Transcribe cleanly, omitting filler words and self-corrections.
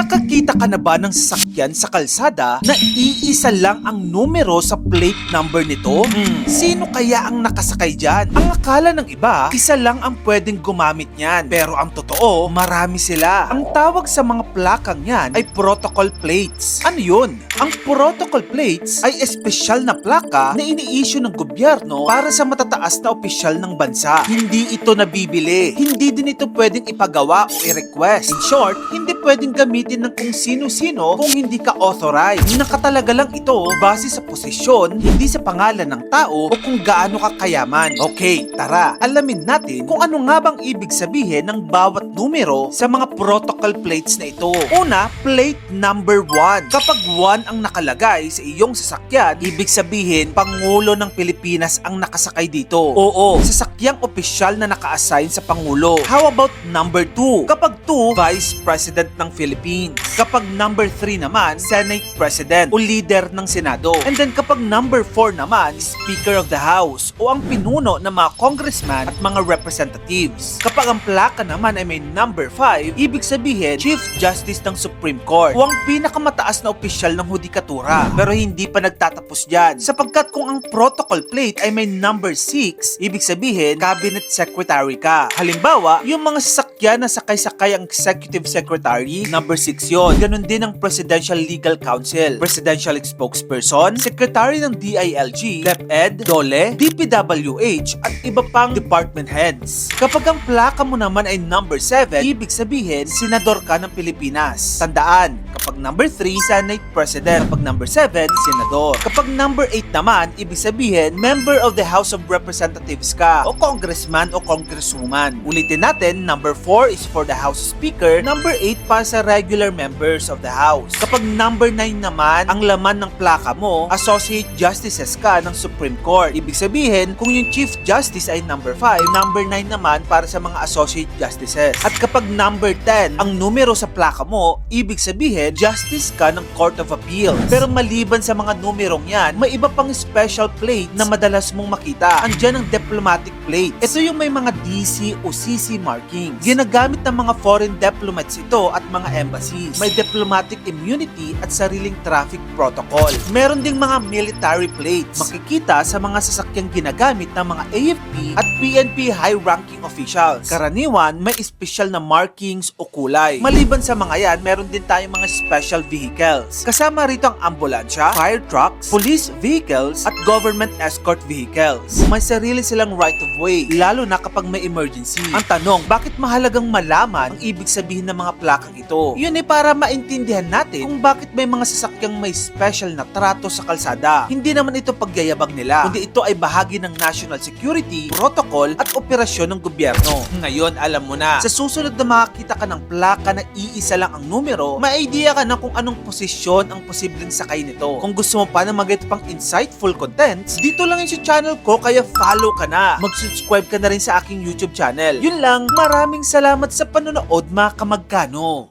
Nakakita ka na ba ng sasakyan sa kalsada na iisa lang ang numero sa plate number nito? Sino kaya ang nakasakay dyan? Ang akala ng iba, isa lang ang pwedeng gumamit niyan. Pero ang totoo, marami sila. Ang tawag sa mga plakang yan ay protocol plates. Ano yun? Ang protocol plates ay espesyal na plaka na ini-issue ng gobyerno para sa matataas na opisyal ng bansa. Hindi ito nabibili. Hindi din ito pwedeng ipagawa o i-request. In short, hindi pwedeng gamitin ng kung sino-sino kung hindi ka authorized. Nakatalaga lang ito base sa posisyon, hindi sa pangalan ng tao o kung gaano ka kayaman. Okay, tara, alamin natin kung ano nga bang ibig sabihin ng bawat numero sa mga protocol plates na ito. Una, plate number 1. Kapag 1 ang nakalagay sa iyong sasakyan, ibig sabihin Pangulo ng Pilipinas ang nakasakay dito. Oo, sasakyang opisyal na naka-assign sa Pangulo. How about number 2? Kapag 2, Vice President ng Philippines. Kapag number 3 naman, Senate President o leader ng Senado. And then kapag number 4 naman, Speaker of the House o ang pinuno ng mga congressman at mga representatives. Kapag ang plaka naman ay may number 5, ibig sabihin Chief Justice ng Supreme Court o ang pinakamataas na opisyal ng hudikatura. Pero hindi pa nagtatapos dyan, sapagkat kung ang protocol plate ay may number 6, ibig sabihin Cabinet Secretary ka. Halimbawa, yung mga sasakyan na sakay-sakay ang Executive Secretary, number 6 yon. Ganon din ang Presidential Legal Counsel, Presidential Spokesperson, Secretary ng DILG, DepEd, DOLE, DPWH at iba pang department heads. Kapag ang plaka mo naman ay number 7, ibig sabihin Senador ka ng Pilipinas. Tandaan, kapag number 3, Senate President. Kapag number 7, Senador. Kapag number 8 naman, ibig sabihin Member of the House of Representatives ka o Congressman o Congresswoman. Ulitin natin, number 4 is for the House Speaker, number 8 para sa regular members of the House. Kapag number 9 naman, ang laman ng plaka mo, Associate Justices ka ng Supreme Court. Ibig sabihin, kung yung Chief Justice ay number 5, number 9 naman para sa mga Associate Justices. At kapag number 10, ang numero sa plaka mo, ibig sabihin, Justice ka ng Court of Appeals. Pero maliban sa mga numerong yan, may iba pang special plate na madalas mong makita. Andyan ang diplomatic plate. Ito yung may mga DC o CC markings. Ginagamit ng mga foreign diplomats ito at mga embassies. May diplomatic immunity at sariling traffic protocol. Meron ding mga military plates. Makikita sa mga sasakyang ginagamit ng mga AFP at PNP high-ranking officials. Karaniwan, may espesyal na markings o kulay. Maliban sa mga yan, meron din tayong mga special vehicles. Kasama rito ang ambulansya, fire trucks, police vehicles, at government escort vehicles. May sarili silang right of way, lalo na kapag may emergency. Ang tanong, bakit mahalagang malaman ang ibig sabihin ng mga plakang ito? Yun ay para maintindihan natin kung bakit may mga sasakyang may special na trato sa kalsada. Hindi naman ito pagyayabag nila, kundi ito ay bahagi ng national security, protocol, at operasyon ng gobyerno. Ngayon, alam mo na, sa susunod na makakita ka ng plaka na iisa lang ang numero, may idea ka na kung anong posisyon ang posibleng sakay nito. Kung gusto mo pa na mag-get pang insightful contents, dito lang yun sa channel ko, kaya follow ka na. Mag-subscribe ka na rin sa aking YouTube channel. Yun lang, maraming salamat sa panonood mga kamagkano.